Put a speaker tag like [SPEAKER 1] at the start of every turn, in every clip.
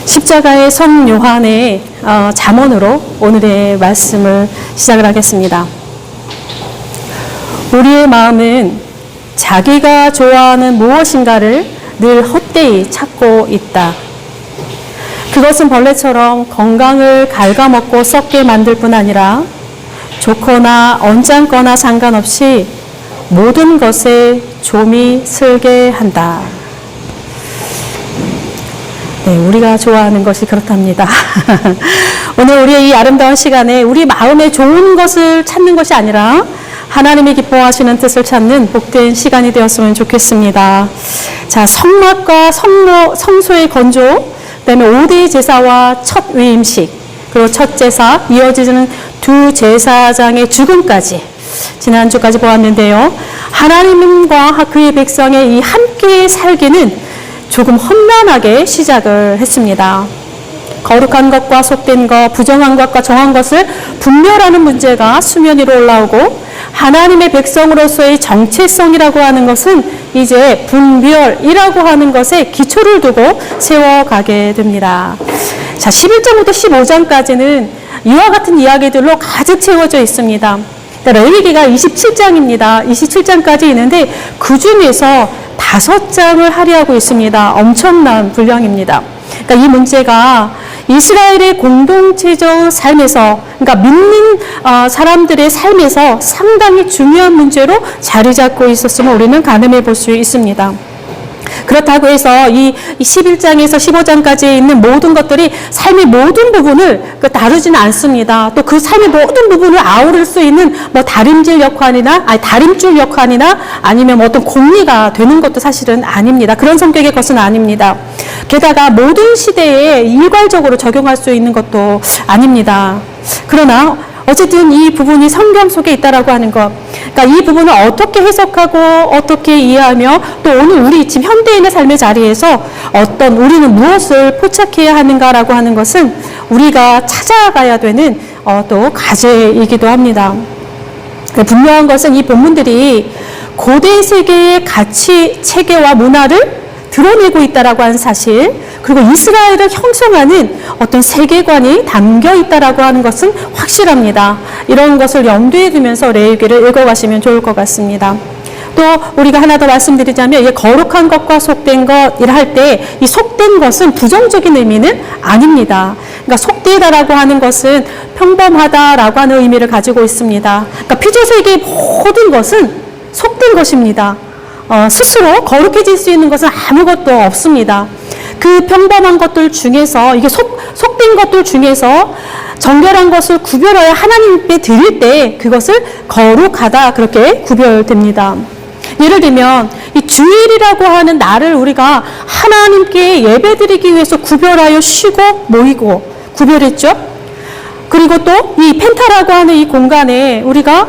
[SPEAKER 1] 십자가의 성 요한의 잠언으로 오늘의 말씀을 시작을 하겠습니다. 우리의 마음은 자기가 좋아하는 무엇인가를 늘 헛되이 찾고 있다. 그것은 벌레처럼 건강을 갉아먹고 썩게 만들 뿐 아니라 좋거나 언짢거나 상관없이 모든 것에 좀이 슬게 한다. 네, 우리가 좋아하는 것이 그렇답니다. 오늘 우리의 이 아름다운 시간에 우리 마음에 좋은 것을 찾는 것이 아니라 하나님이 기뻐하시는 뜻을 찾는 복된 시간이 되었으면 좋겠습니다. 자, 성막과 성소의 건조, 그다음에 5대 제사와 첫 위임식, 그리고 첫 제사, 이어지는 두 제사장의 죽음까지 지난주까지 보았는데요. 하나님과 그의 백성의 이 함께 살기는 조금 험난하게 시작을 했습니다. 거룩한 것과 속된 것, 부정한 것과 정한 것을 분별하는 문제가 수면 위로 올라오고 하나님의 백성으로서의 정체성이라고 하는 것은 이제 분별이라고 하는 것에 기초를 두고 세워가게 됩니다. 자, 11장부터 15장까지는 이와 같은 이야기들로 가득 채워져 있습니다. 레위기가 27장입니다. 27장까지 있는데 그 중에서 5장을 할애하고 있습니다. 엄청난 분량입니다. 그러니까 이 문제가 이스라엘의 공동체적 삶에서, 그러니까 믿는 사람들의 삶에서 상당히 중요한 문제로 자리 잡고 있었음을 우리는 가늠해 볼 수 있습니다. 그렇다고 해서 이 11장에서 15장까지 있는 모든 것들이 삶의 모든 부분을 다루지는 않습니다. 또 그 삶의 모든 부분을 아우를 수 있는 다림질 역할이나, 다림줄 역할이나 아니면 어떤 공리가 되는 것도 사실은 아닙니다. 그런 성격의 것은 아닙니다. 게다가 모든 시대에 일괄적으로 적용할 수 있는 것도 아닙니다. 그러나 어쨌든 이 부분이 성경 속에 있다라고 하는 것, 그러니까 이 부분을 어떻게 해석하고 어떻게 이해하며 또 오늘 우리 지금 현대인의 삶의 자리에서 우리는 무엇을 포착해야 하는가라고 하는 것은 우리가 찾아가야 되는 또 과제이기도 합니다. 분명한 것은 이 본문들이 고대 세계의 가치, 체계와 문화를 드러내고 있다라고 하는 사실, 그리고 이스라엘을 형성하는 어떤 세계관이 담겨 있다라고 하는 것은 확실합니다. 이런 것을 염두에 두면서 레위기를 읽어가시면 좋을 것 같습니다. 또 우리가 하나 더 말씀드리자면, 이 거룩한 것과 속된 것이라 할 때 이 속된 것은 부정적인 의미는 아닙니다. 그러니까 속되다라고 하는 것은 평범하다라고 하는 의미를 가지고 있습니다. 그러니까 피조세계의 모든 것은 속된 것입니다. 스스로 거룩해질 수 있는 것은 아무것도 없습니다. 그 평범한 것들 중에서, 이게 속된 것들 중에서 정결한 것을 구별하여 하나님께 드릴 때 그것을 거룩하다, 그렇게 구별됩니다. 예를 들면 이 주일이라고 하는 날을 우리가 하나님께 예배드리기 위해서 구별하여 쉬고 모이고 구별했죠. 그리고 또 이 펜타라고 하는 이 공간에 우리가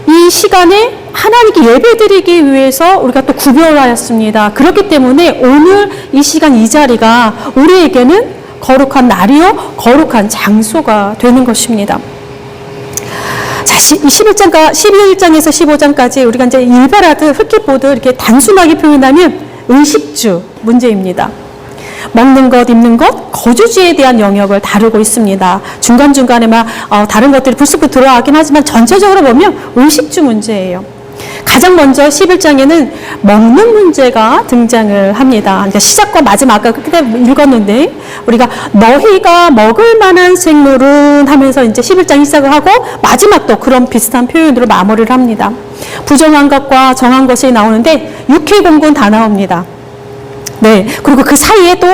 [SPEAKER 1] 이 시간에 하나님께 예배드리기 위해서 우리가 또 구별하였습니다. 그렇기 때문에 오늘 이 시간 이 자리가 우리에게는 거룩한 날이요, 거룩한 장소가 되는 것입니다. 자, 11장에서 15장까지 우리가 이제 일발하듯 흙깃보듯 이렇게 단순하게 표현하면 의식주 문제입니다. 먹는 것, 입는 것, 거주지에 대한 영역을 다루고 있습니다. 중간중간에 다른 것들이 불쑥 들어가긴 하지만 전체적으로 보면 의식주 문제예요. 가장 먼저 11장에는 먹는 문제가 등장을 합니다. 그러니까 시작과 마지막, 아까 그때 읽었는데 우리가 너희가 먹을 만한 생물은 하면서 이제 11장이 시작을 하고 마지막도 그런 비슷한 표현으로 마무리를 합니다. 부정한 것과 정한 것이 나오는데 육해공군 다 나옵니다. 네. 그리고 그 사이에 또,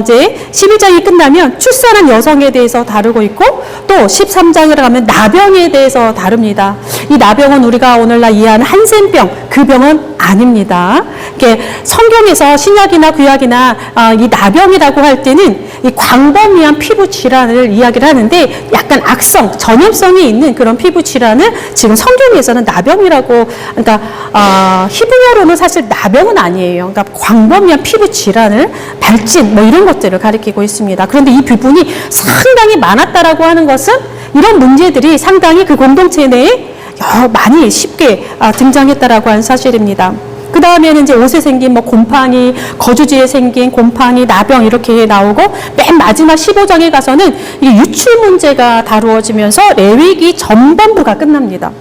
[SPEAKER 1] 이제 11장이 끝나면 출산한 여성에 대해서 다루고 있고, 또 13장으로 가면 나병에 대해서 다룹니다. 이 나병은 우리가 오늘날 이해하는 한센병, 그 병은 아닙니다. 이게 성경에서 신약이나 구약이나 이 나병이라고 할 때는 이 광범위한 피부 질환을 이야기를 하는데 약간 악성, 전염성이 있는 그런 피부 질환을 지금 성경에서는 나병이라고, 그러니까 히브리어로는 사실 나병은 아니에요. 그러니까 광범위한 피부 질환을, 발진, 이런 것들을 가리키고 있습니다. 그런데 이 부분이 상당히 많았다라고 하는 것은 이런 문제들이 상당히 그 공동체 내에 많이 쉽게 등장했다라고 하는 사실입니다. 그 다음에는 이제 옷에 생긴 뭐 곰팡이, 거주지에 생긴 곰팡이, 나병 이렇게 나오고 맨 마지막 15장에 가서는 이 유출 문제가 다루어지면서 레위기 전반부가 끝납니다.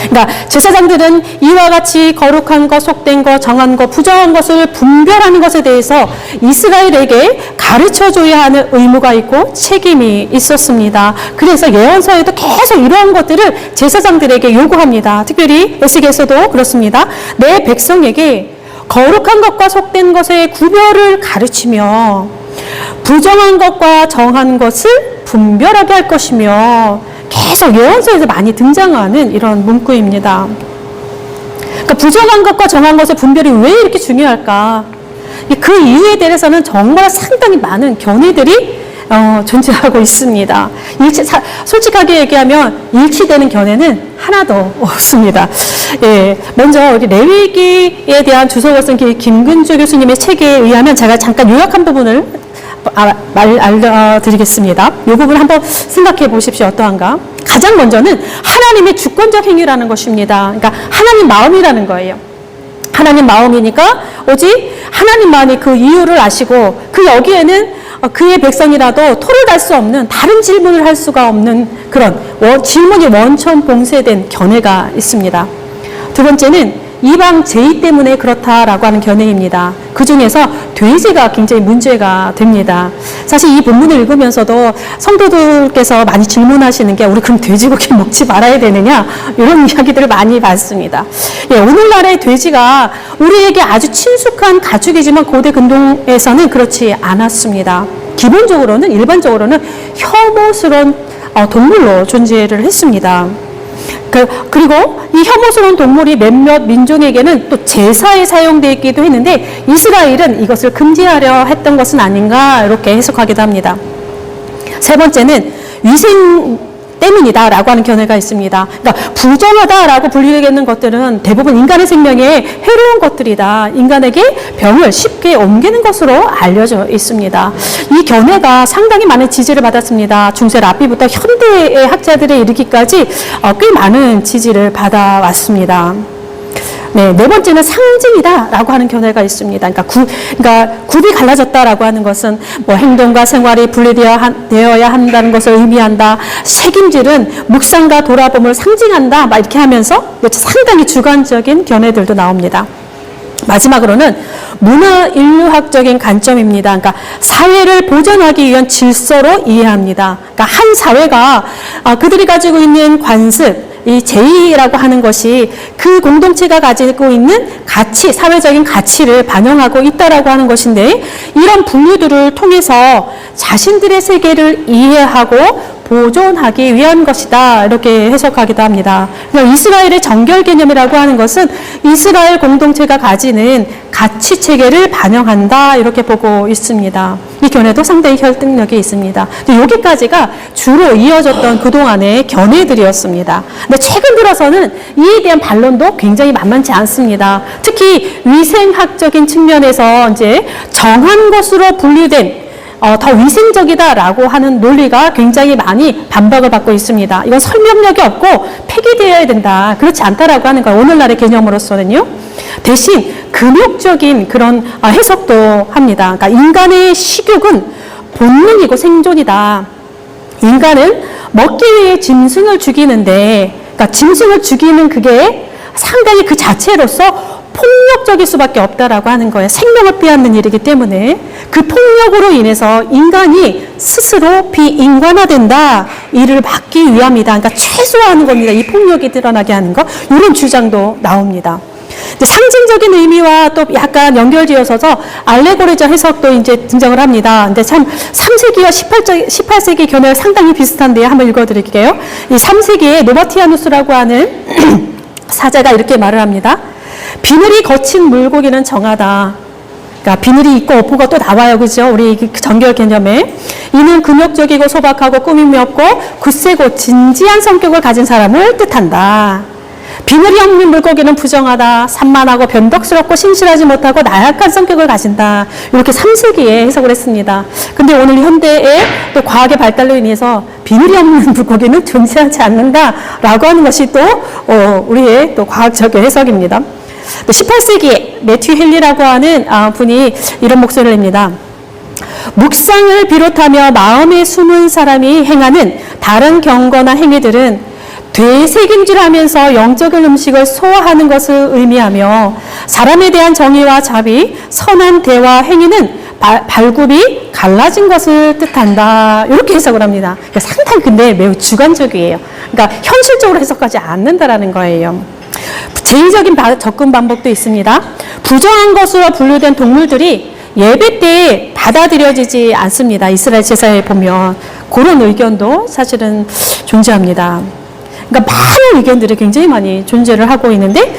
[SPEAKER 1] 그러니까 제사장들은 이와 같이 거룩한 것, 속된 것, 정한 것, 부정한 것을 분별하는 것에 대해서 이스라엘에게 가르쳐줘야 하는 의무가 있고 책임이 있었습니다. 그래서 예언서에도 계속 이러한 것들을 제사장들에게 요구합니다. 특별히 에스겔서도 그렇습니다. 내 백성에게 거룩한 것과 속된 것의 구별을 가르치며 부정한 것과 정한 것을 분별하게 할 것이며, 계속 예언서에서 많이 등장하는 이런 문구입니다. 그러니까 부정한 것과 정한 것의 분별이 왜 이렇게 중요할까? 그 이유에 대해서는 정말 상당히 많은 견해들이 존재하고 있습니다. 솔직하게 얘기하면 일치되는 견해는 하나도 없습니다. 예, 먼저 우리 레위기에 대한 주석을 쓴 김근주 교수님의 책에 의하면 제가 잠깐 요약한 부분을 알려드리겠습니다. 이 부분 한번 생각해 보십시오. 어떠한가? 가장 먼저는 하나님의 주권적 행위라는 것입니다. 그러니까 하나님 마음이라는 거예요. 하나님 마음이니까 오직 하나님만이 그 이유를 아시고, 그 여기에는 그의 백성이라도 토를 달 수 없는, 다른 질문을 할 수가 없는 그런 질문이 원천봉쇄된 견해가 있습니다. 두 번째는 이방 제의 때문에 그렇다라고 하는 견해입니다. 그 중에서 돼지가 굉장히 문제가 됩니다. 사실 이 본문을 읽으면서도 성도들께서 많이 질문하시는 게, 우리 그럼 돼지고기 먹지 말아야 되느냐? 이런 이야기들을 많이 받습니다. 예, 오늘날의 돼지가 우리에게 아주 친숙한 가축이지만 고대 근동에서는 그렇지 않았습니다. 기본적으로는, 일반적으로는 혐오스러운 동물로 존재를 했습니다. 그리고 이 혐오스러운 동물이 몇몇 민족에게는 또 제사에 사용되기도 했는데, 이스라엘은 이것을 금지하려 했던 것은 아닌가, 이렇게 해석하기도 합니다. 세 번째는 위생 때문이다라고 하는 견해가 있습니다. 그러니까 부정하다라고 불리겠는 것들은 대부분 인간의 생명에 해로운 것들이다. 인간에게 병을 쉽게 옮기는 것으로 알려져 있습니다. 이 견해가 상당히 많은 지지를 받았습니다. 중세 랍비부터 현대의 학자들에 이르기까지 꽤 많은 지지를 받아왔습니다. 네 번째는 상징이다라고 하는 견해가 있습니다. 그러니까 굽이 갈라졌다라고 하는 것은 뭐 행동과 생활이 분리되어야 한다는 것을 의미한다. 책임질은 묵상과 돌아봄을 상징한다. 막 이렇게 하면서 상당히 주관적인 견해들도 나옵니다. 마지막으로는 문화 인류학적인 관점입니다. 그러니까 사회를 보존하기 위한 질서로 이해합니다. 그러니까 한 사회가 그들이 가지고 있는 관습, 이 제의라고 하는 것이 그 공동체가 가지고 있는 가치, 사회적인 가치를 반영하고 있다라고 하는 것인데, 이런 분류들을 통해서 자신들의 세계를 이해하고 보존하기 위한 것이다, 이렇게 해석하기도 합니다. 이스라엘의 정결 개념이라고 하는 것은 이스라엘 공동체가 가지는 가치 체계를 반영한다, 이렇게 보고 있습니다. 이 견해도 상당히 설득력이 있습니다. 여기까지가 주로 이어졌던 그동안의 견해들이었습니다. 근데 최근 들어서는 이에 대한 반론도 굉장히 만만치 않습니다. 특히 위생학적인 측면에서 이제 정한 것으로 분류된 더 위생적이다라고 하는 논리가 굉장히 많이 반박을 받고 있습니다. 이건 설명력이 없고 폐기되어야 된다, 그렇지 않다라고 하는 거예요. 오늘날의 개념으로서는요. 대신 금욕적인 그런 해석도 합니다. 그러니까 인간의 식욕은 본능이고 생존이다. 인간은 먹기 위해 짐승을 죽이는데, 그러니까 짐승을 죽이는 그게 상당히 그 자체로서 폭력적일 수밖에 없다라고 하는 거예요. 생명을 빼앗는 일이기 때문에 그 폭력으로 인해서 인간이 스스로 비인간화된다. 이를 막기 위함이다. 그러니까 최소화하는 겁니다. 이 폭력이 드러나게 하는 거. 이런 주장도 나옵니다. 상징적인 의미와 또 약간 연결지어서 알레고리적 해석도 이제 등장을 합니다. 근데 참 3세기와 18세기 견해가 상당히 비슷한데요. 한번 읽어드릴게요. 이 3세기에 노바티아누스라고 하는 사자가 이렇게 말을 합니다. 비늘이 거친 물고기는 정하다. 그러니까 비늘이 있고 어포가 또 나와요. 그죠? 우리 정결 개념에. 이는 금욕적이고 소박하고 꾸밈이 없고 굳세고 진지한 성격을 가진 사람을 뜻한다. 비늘이 없는 물고기는 부정하다. 산만하고 변덕스럽고 신실하지 못하고 나약한 성격을 가진다. 이렇게 3세기에 해석을 했습니다. 근데 오늘 현대의 또 과학의 발달로 인해서 비늘이 없는 물고기는 존재하지 않는다라고 하는 것이 또 우리의 또 과학적인 해석입니다. 18세기에 매튜 헨리라고 하는 분이 이런 목소리를 냅니다. 묵상을 비롯하며 마음에 숨은 사람이 행하는 다른 경거나 행위들은 되새김질하면서 영적인 음식을 소화하는 것을 의미하며 사람에 대한 정의와 자비, 선한 대화 행위는 발굽이 갈라진 것을 뜻한다. 이렇게 해석을 합니다. 그러니까 상당히 근데 매우 주관적이에요. 그러니까 현실적으로 해석하지 않는다라는 거예요. 제의적인 접근 방법도 있습니다. 부정한 것으로 분류된 동물들이 예배 때 받아들여지지 않습니다. 이스라엘 제사에 보면 그런 의견도 사실은 존재합니다. 그러니까 많은 의견들이 굉장히 많이 존재를 하고 있는데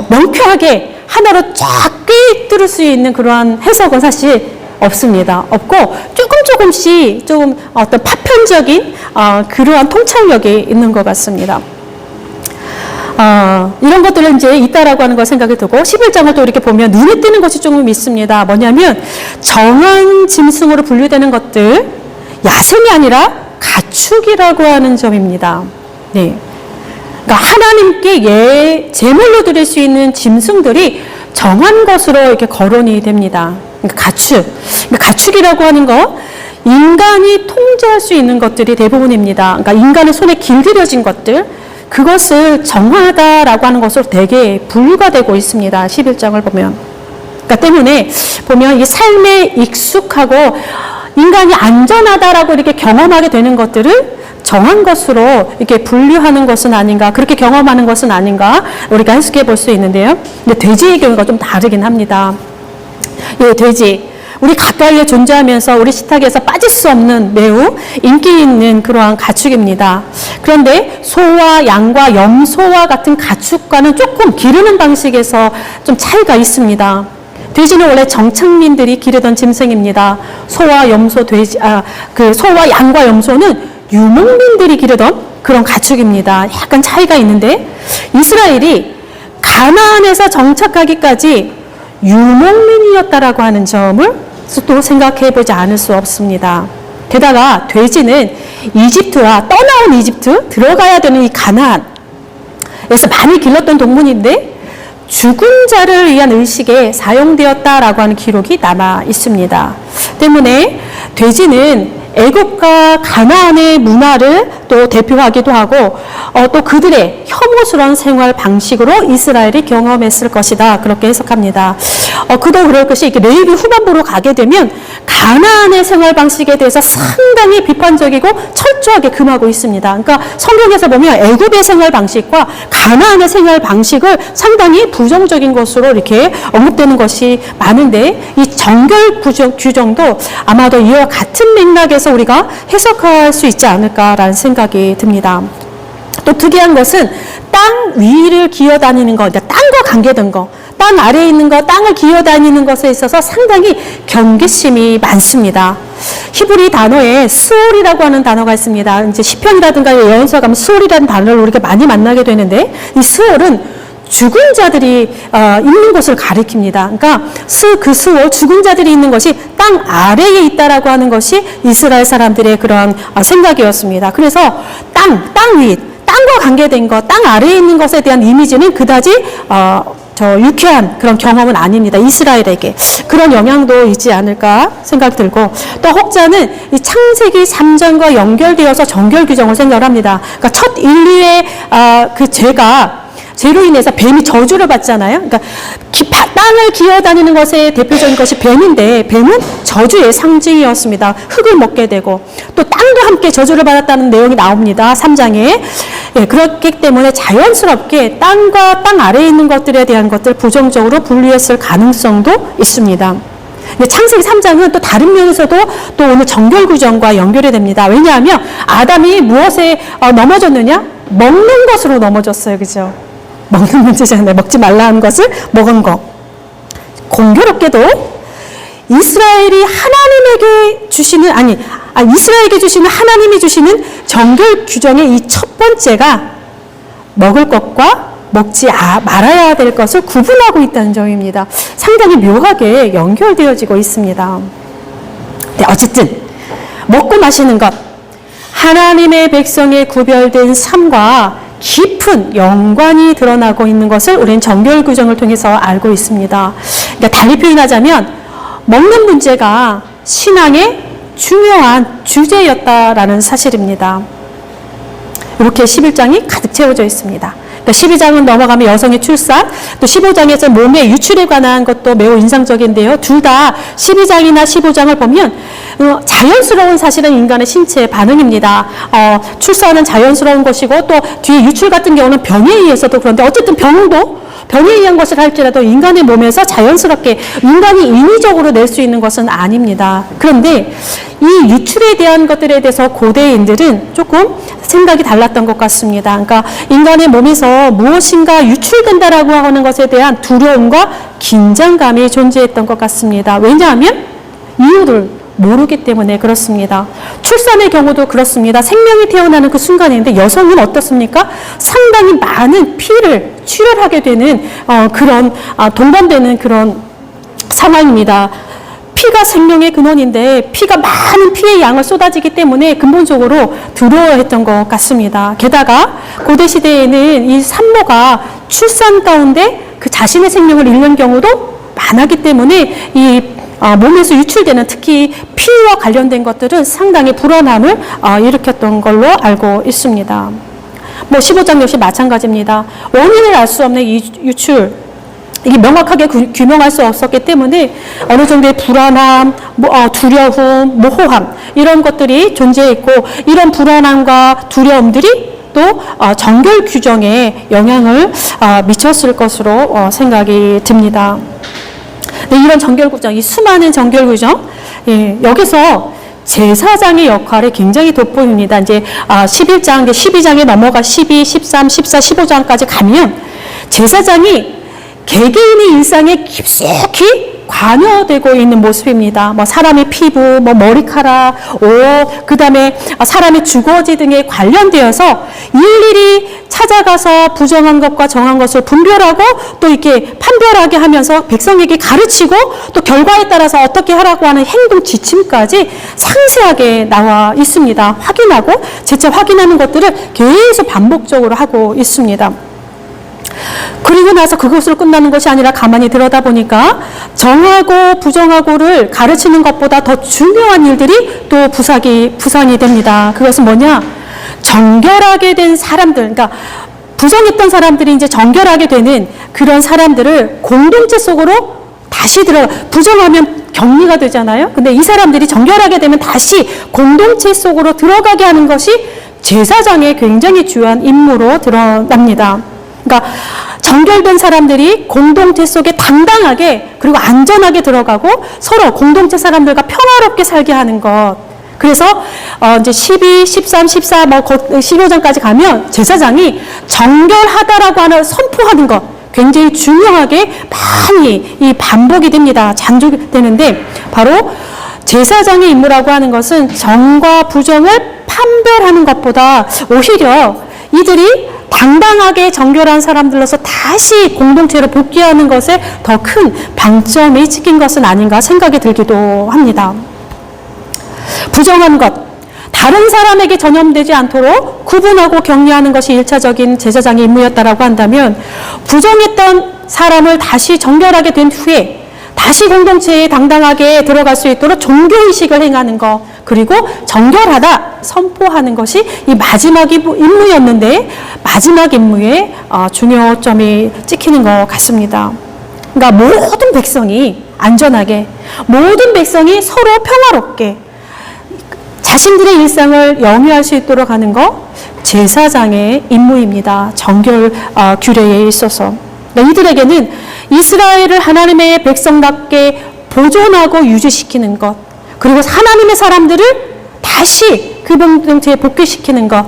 [SPEAKER 1] 명쾌하게 하나로 쫙 꿰뚫을 수 있는 그러한 해석은 사실 없습니다. 없고 조금씩 좀 어떤 파편적인 그러한 통찰력이 있는 것 같습니다. 이런 것들은 이제 있다라고 하는 걸 생각이 들고 11장을 또 이렇게 보면 눈에 띄는 것이 조금 있습니다. 뭐냐면 정한 짐승으로 분류되는 것들 야생이 아니라 가축이라고 하는 점입니다. 네. 그러니까 하나님께 제물로 드릴 수 있는 짐승들이 정한 것으로 이렇게 거론이 됩니다. 그러니까 가축. 그러니까 가축이라고 하는 거 인간이 통제할 수 있는 것들이 대부분입니다. 그러니까 인간의 손에 길들여진 것들 그것을 정하다라고 하는 것으로 되게 분류가 되고 있습니다. 11장을 보면. 그러니까 때문에 보면 이 삶에 익숙하고 인간이 안전하다라고 이렇게 경험하게 되는 것들을 정한 것으로 이렇게 분류하는 것은 아닌가, 그렇게 경험하는 것은 아닌가, 우리가 해석해 볼 수 있는데요. 근데 돼지의 경우가 좀 다르긴 합니다. 예, 돼지. 우리 가까이에 존재하면서 우리 식탁에서 빠질 수 없는 매우 인기 있는 그러한 가축입니다. 그런데 소와 양과 염소와 같은 가축과는 조금 기르는 방식에서 좀 차이가 있습니다. 돼지는 원래 정착민들이 기르던 짐승입니다. 소와 양과 염소는 유목민들이 기르던 그런 가축입니다. 약간 차이가 있는데 이스라엘이 가나안에서 정착하기까지 유목민이었다라고 하는 점을 또 생각해 보지 않을 수 없습니다. 게다가 돼지는 이집트와 떠나온 이집트 들어가야 되는 이 가나안에서 많이 길렀던 동물인데 죽은 자를 위한 의식에 사용되었다라고 하는 기록이 남아 있습니다. 때문에 돼지는 애국과 가나안의 문화를 또 대표하기도 하고 또 그들의 혐오스러운 생활 방식으로 이스라엘이 경험했을 것이다. 그렇게 해석합니다. 그도 그럴 것이 레위기 후반부로 가게 되면 가나안의 생활 방식에 대해서 상당히 비판적이고 철저하게 금하고 있습니다. 그러니까 성경에서 보면 애굽의 생활 방식과 가나안의 생활 방식을 상당히 부정적인 것으로 이렇게 언급되는 것이 많은데 이 정결 규정도 아마도 이와 같은 맥락에서 우리가 해석할 수 있지 않을까라는 생각이 듭니다. 또 특이한 것은 땅 위를 기어다니는 것, 땅과 관계된 것, 땅 아래에 있는 것, 땅을 기어다니는 것에 있어서 상당히 경계심이 많습니다. 히브리 단어에 스올이라고 하는 단어가 있습니다. 이제 시편이라든가 예언서 가면 스올이라는 단어를 우리가 많이 만나게 되는데 이 스올은 죽은 자들이 있는 곳을 가리킵니다. 그러니까 그 스올, 죽은 자들이 있는 것이 땅 아래에 있다라고 하는 것이 이스라엘 사람들의 그런 생각이었습니다. 그래서 땅 위, 땅과 관계된 것, 땅 아래에 있는 것에 대한 이미지는 그다지 유쾌한 그런 경험은 아닙니다. 이스라엘에게. 그런 영향도 있지 않을까 생각 들고 또 혹자는 이 창세기 3장과 연결되어서 정결 규정을 생각을 합니다. 그러니까 첫 인류의 그 죄로 인해서 뱀이 저주를 받잖아요. 그러니까 땅을 기어다니는 것에 대표적인 것이 뱀인데 뱀은 저주의 상징이었습니다. 흙을 먹게 되고 또 땅도 함께 저주를 받았다는 내용이 나옵니다. 3장에. 예, 그렇기 때문에 자연스럽게 땅과 땅 아래에 있는 것들에 대한 것들 부정적으로 분류했을 가능성도 있습니다. 근데 창세기 3장은 또 다른 면에서도 또 오늘 정결 규정과 연결이 됩니다. 왜냐하면 아담이 무엇에 넘어졌느냐? 먹는 것으로 넘어졌어요. 그죠? 먹는 문제잖아요. 먹지 말라 하는 것을 먹은 것. 공교롭게도 이스라엘이 하나님에게 주시는 이스라엘에게 주시는 하나님이 주시는 정결 규정의 이 첫 번째가 먹을 것과 먹지 말아야 될 것을 구분하고 있다는 점입니다. 상당히 묘하게 연결되어지고 있습니다. 네, 어쨌든 먹고 마시는 것, 하나님의 백성의 구별된 삶과 깊은 연관이 드러나고 있는 것을 우리는 정결 규정을 통해서 알고 있습니다. 그러니까 달리 표현하자면 먹는 문제가 신앙의 중요한 주제였다라는 사실입니다. 이렇게 11장이 가득 채워져 있습니다. 그러니까 12장은 넘어가면 여성의 출산, 또 15장에서 몸의 유출에 관한 것도 매우 인상적인데요. 둘 다 12장이나 15장을 보면 자연스러운 사실은 인간의 신체 반응입니다. 출산은 자연스러운 것이고 또 뒤에 유출 같은 경우는 병에 의해서도 그런데 어쨌든 병에 의한 것을 할지라도 인간의 몸에서 자연스럽게 인간이 인위적으로 낼 수 있는 것은 아닙니다. 그런데 이 유출에 대한 것들에 대해서 고대인들은 조금 생각이 달랐던 것 같습니다. 그러니까 인간의 몸에서 무엇인가 유출된다라고 하는 것에 대한 두려움과 긴장감이 존재했던 것 같습니다. 왜냐하면 이유를 모르기 때문에 그렇습니다. 출산의 경우도 그렇습니다. 생명이 태어나는 그 순간인데 여성은 어떻습니까? 상당히 많은 피를 출혈하게 되는 그런 동반되는 그런 상황입니다. 피가 생명의 근원인데 피가 많은 피의 양을 쏟아지기 때문에 근본적으로 두려워했던 것 같습니다. 게다가 고대시대에는 이 산모가 출산 가운데 그 자신의 생명을 잃는 경우도 많았기 때문에 이 몸에서 유출되는 특히 피와 관련된 것들은 상당히 불안함을 일으켰던 걸로 알고 있습니다. 15장 역시 마찬가지입니다. 원인을 알 수 없는 이 유출, 이게 명확하게 규명할 수 없었기 때문에 어느 정도의 불안함, 두려움, 모호함 이런 것들이 존재했고 이런 불안함과 두려움들이 또 정결 규정에 영향을 미쳤을 것으로 생각이 듭니다. 네, 이런 정결 규정, 이 수많은 정결 규정, 여기서 제사장의 역할이 굉장히 돋보입니다. 이제 11장, 12장에 넘어가 12, 13, 14, 15장까지 가면 제사장이 개개인의 일상에 깊숙이 관여되고 있는 모습입니다. 사람의 피부, 머리카락, 옷, 그 다음에 사람의 주거지 등에 관련되어서 일일이 찾아가서 부정한 것과 정한 것을 분별하고 또 이렇게 판별하게 하면서 백성에게 가르치고 또 결과에 따라서 어떻게 하라고 하는 행동 지침까지 상세하게 나와 있습니다. 확인하고 재차 확인하는 것들을 계속 반복적으로 하고 있습니다. 그리고 나서 그것으로 끝나는 것이 아니라 가만히 들여다보니까 정하고 부정하고를 가르치는 것보다 더 중요한 일들이 또 부상이 됩니다. 그것은 뭐냐? 정결하게 된 사람들, 그러니까 부정했던 사람들이 이제 정결하게 되는 그런 사람들을 공동체 속으로 다시 부정하면 격리가 되잖아요. 근데 이 사람들이 정결하게 되면 다시 공동체 속으로 들어가게 하는 것이 제사장의 굉장히 중요한 임무로 드러납니다. 그러니까 정결된 사람들이 공동체 속에 당당하게 그리고 안전하게 들어가고 서로 공동체 사람들과 평화롭게 살게 하는 것. 그래서 이제 12, 13, 14, 15장까지 가면 제사장이 정결하다라고 하는 선포하는 것 굉장히 중요하게 많이 이 반복이 됩니다. 장조되는데 바로 제사장의 임무라고 하는 것은 정과 부정을 판별하는 것보다 오히려 이들이 당당하게 정결한 사람들로서 다시 공동체로 복귀하는 것에 더 큰 방점이 찍힌 것은 아닌가 생각이 들기도 합니다. 부정한 것, 다른 사람에게 전염되지 않도록 구분하고 격리하는 것이 1차적인 제사장의 임무였다라고 한다면 부정했던 사람을 다시 정결하게 된 후에 다시 공동체에 당당하게 들어갈 수 있도록 종교의식을 행하는 것, 그리고 정결하다 선포하는 것이 이 마지막 임무였는데 마지막 임무에 중요점이 찍히는 것 같습니다. 그러니까 모든 백성이 안전하게, 모든 백성이 서로 평화롭게 자신들의 일상을 영위할 수 있도록 하는 것, 제사장의 임무입니다. 정결 규례에 있어서. 이들에게는 이스라엘을 하나님의 백성답게 보존하고 유지시키는 것, 그리고 하나님의 사람들을 다시 그 공동체에 복귀시키는 것,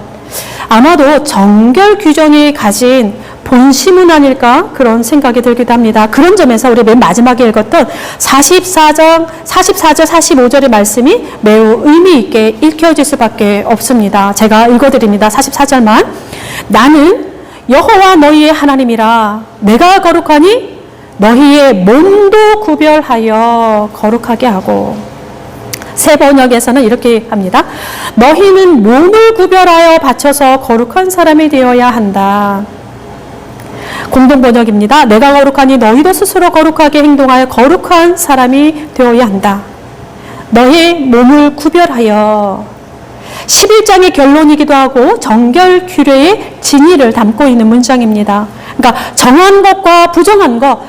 [SPEAKER 1] 아마도 정결 규정이 가진 본심은 아닐까 그런 생각이 들기도 합니다. 그런 점에서 우리 맨 마지막에 읽었던 44절, 45절의 말씀이 매우 의미 있게 읽혀질 수밖에 없습니다. 제가 읽어드립니다. 44절만. 나는 여호와 너희의 하나님이라. 내가 거룩하니 너희의 몸도 구별하여 거룩하게 하고. 새 번역에서는 이렇게 합니다. 너희는 몸을 구별하여 바쳐서 거룩한 사람이 되어야 한다. 공동 번역입니다. 내가 거룩하니 너희도 스스로 거룩하게 행동하여 거룩한 사람이 되어야 한다. 너희 몸을 구별하여. 11장의 결론이기도 하고 정결 규례의 진의를 담고 있는 문장입니다. 그러니까 정한 것과 부정한 것,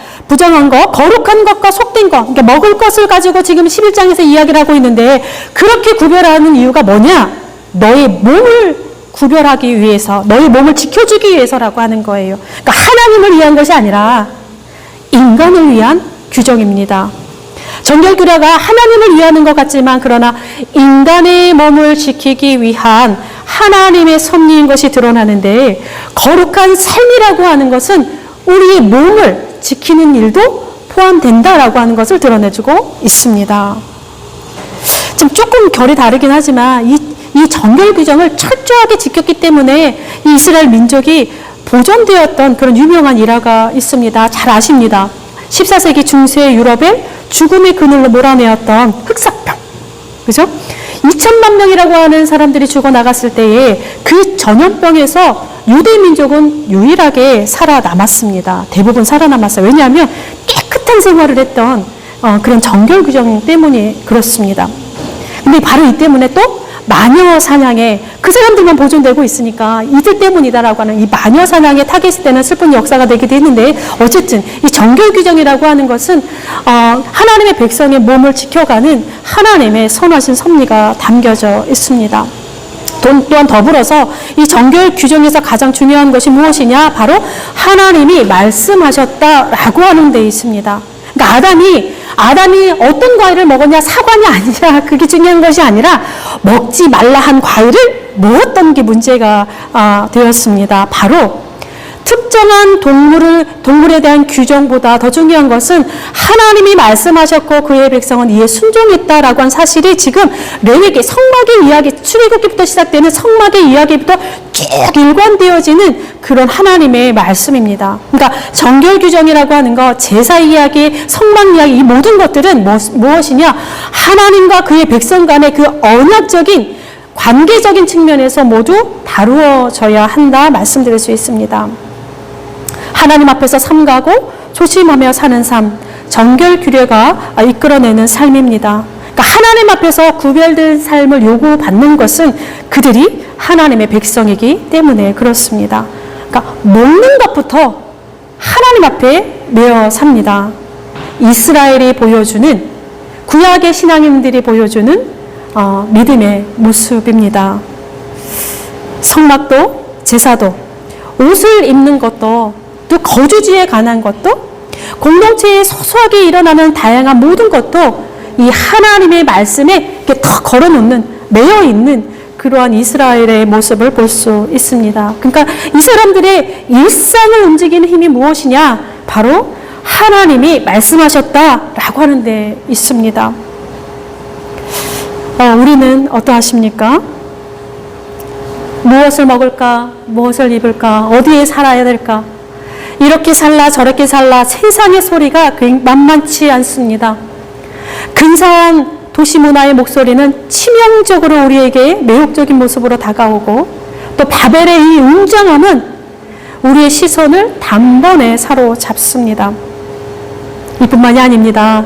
[SPEAKER 1] 거룩한 것과 속된 것, 그러니까 먹을 것을 가지고 지금 11장에서 이야기를 하고 있는데 그렇게 구별하는 이유가 뭐냐? 너의 몸을 구별하기 위해서, 너의 몸을 지켜주기 위해서라고 하는 거예요. 그러니까 하나님을 위한 것이 아니라 인간을 위한 규정입니다. 정결규례가 하나님을 위하는 것 같지만 그러나 인간의 몸을 지키기 위한 하나님의 섭리인 것이 드러나는데 거룩한 삶이라고 하는 것은 우리의 몸을 지키는 일도 포함된다라고 하는 것을 드러내주고 있습니다. 지금 조금 결이 다르긴 하지만 이 정결 규정을 철저하게 지켰기 때문에 이 이스라엘 민족이 보존되었던 그런 유명한 일화가 있습니다. 잘 아십니다. 14세기 중세 유럽에 죽음의 그늘로 몰아내었던 흑사병. 그죠? 2천만 명이라고 하는 사람들이 죽어나갔을 때에 그 전염병에서 유대 민족은 유일하게 살아남았습니다. 대부분 살아남았어요. 왜냐하면 깨끗한 생활을 했던 그런 정결 규정 때문에 그렇습니다. 근데 바로 이 때문에 또 마녀 사냥에 그 사람들만 보존되고 있으니까 이들 때문이다라고 하는 이 마녀 사냥에 타겟이 되는 슬픈 역사가 되기도 했는데 어쨌든 이 정결 규정이라고 하는 것은 하나님의 백성의 몸을 지켜가는 하나님의 선하신 섭리가 담겨져 있습니다. 또한 더불어서 이 정결 규정에서 가장 중요한 것이 무엇이냐? 바로 하나님이 말씀하셨다라고 하는 데 있습니다. 그러니까 아담이 어떤 과일을 먹었냐, 사과냐 아니냐, 그게 중요한 것이 아니라 먹지 말라 한 과일을 먹었던 게 문제가 되었습니다. 바로 특정한 동물에 대한 규정보다 더 중요한 것은 하나님이 말씀하셨고 그의 백성은 이에 순종했다라고 한 사실이 지금 레위기 성막의 이야기, 출애굽기부터 시작되는 성막의 이야기부터 쭉 일관되어지는 그런 하나님의 말씀입니다. 그러니까 정결 규정이라고 하는 것, 제사 이야기, 성막 이야기, 이 모든 것들은 무엇이냐? 하나님과 그의 백성 간의 그 언약적인 관계적인 측면에서 모두 다루어져야 한다 말씀드릴 수 있습니다. 하나님 앞에서 삼가고 조심하며 사는 삶, 정결 규례가 이끌어내는 삶입니다. 그러니까 하나님 앞에서 구별된 삶을 요구받는 것은 그들이 하나님의 백성이기 때문에 그렇습니다. 그러니까 먹는 것부터 하나님 앞에 매어 삽니다. 이스라엘이 보여주는, 구약의 신앙인들이 보여주는 믿음의 모습입니다. 성막도 제사도 옷을 입는 것도 또 거주지에 관한 것도 공동체에 소소하게 일어나는 다양한 모든 것도 이 하나님의 말씀에 이렇게 턱 걸어놓는, 매여있는 그러한 이스라엘의 모습을 볼 수 있습니다. 그러니까 이 사람들의 일상을 움직이는 힘이 무엇이냐? 바로 하나님이 말씀하셨다라고 하는 데 있습니다. 우리는 어떠하십니까? 무엇을 먹을까? 무엇을 입을까? 어디에 살아야 될까? 이렇게 살라 저렇게 살라 세상의 소리가 만만치 않습니다. 근사한 도시 문화의 목소리는 치명적으로 우리에게 매혹적인 모습으로 다가오고 또 바벨의 이 웅장함은 우리의 시선을 단번에 사로잡습니다. 이뿐만이 아닙니다.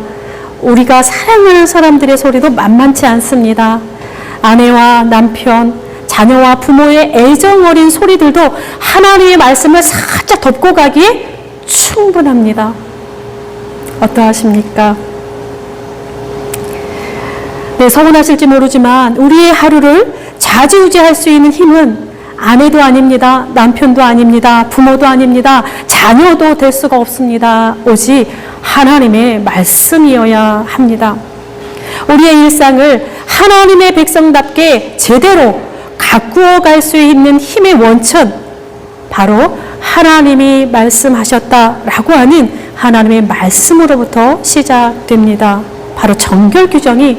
[SPEAKER 1] 우리가 사랑하는 사람들의 소리도 만만치 않습니다. 아내와 남편, 자녀와 부모의 애정 어린 소리들도 하나님의 말씀을 살짝 덮고 가기에 충분합니다. 어떠하십니까? 네, 서운하실지 모르지만 우리의 하루를 좌지우지할 수 있는 힘은 아내도 아닙니다. 남편도 아닙니다. 부모도 아닙니다. 자녀도 될 수가 없습니다. 오직 하나님의 말씀이어야 합니다. 우리의 일상을 하나님의 백성답게 제대로 가꾸어 갈 수 있는 힘의 원천, 바로 하나님이 말씀하셨다라고 하는 하나님의 말씀으로부터 시작됩니다. 바로 정결 규정이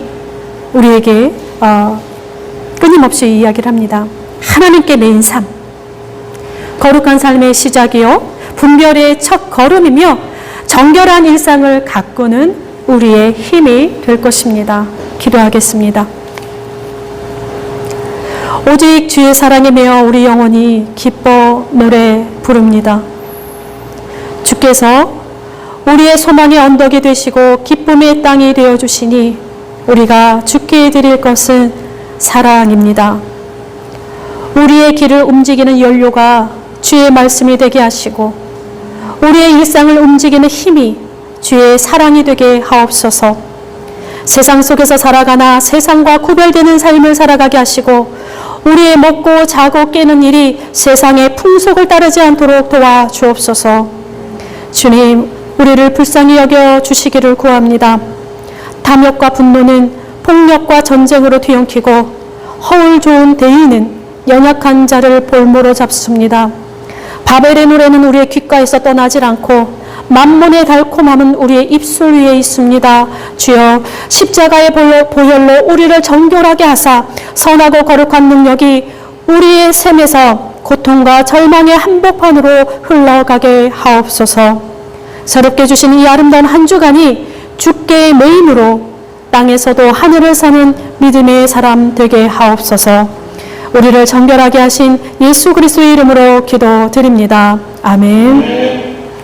[SPEAKER 1] 우리에게 끊임없이 이야기를 합니다. 하나님께 매인 삶, 거룩한 삶의 시작이요 분별의 첫 걸음이며 정결한 일상을 가꾸는 우리의 힘이 될 것입니다. 기도하겠습니다. 오직 주의 사랑에 매여 우리 영혼이 기뻐 노래 부릅니다. 주께서 우리의 소망의 언덕이 되시고 기쁨의 땅이 되어주시니 우리가 주께 드릴 것은 사랑입니다. 우리의 길을 움직이는 연료가 주의 말씀이 되게 하시고 우리의 일상을 움직이는 힘이 주의 사랑이 되게 하옵소서. 세상 속에서 살아가나 세상과 구별되는 삶을 살아가게 하시고 우리의 먹고 자고 깨는 일이 세상의 풍속을 따르지 않도록 도와주옵소서. 주님, 우리를 불쌍히 여겨 주시기를 구합니다. 탐욕과 분노는 폭력과 전쟁으로 뒤엉키고 허울 좋은 대의는 연약한 자를 볼모로 잡습니다. 바벨의 노래는 우리의 귓가에서 떠나질 않고 만몬의 달콤함은 우리의 입술 위에 있습니다. 주여, 십자가의 보혈로 우리를 정결하게 하사 선하고 거룩한 능력이 우리의 샘에서 고통과 절망의 한복판으로 흘러가게 하옵소서. 새롭게 주신 이 아름다운 한 주간이 주께 매임으로 땅에서도 하늘을 사는 믿음의 사람 되게 하옵소서. 우리를 정결하게 하신 예수 그리스도의 이름으로 기도드립니다. 아멘.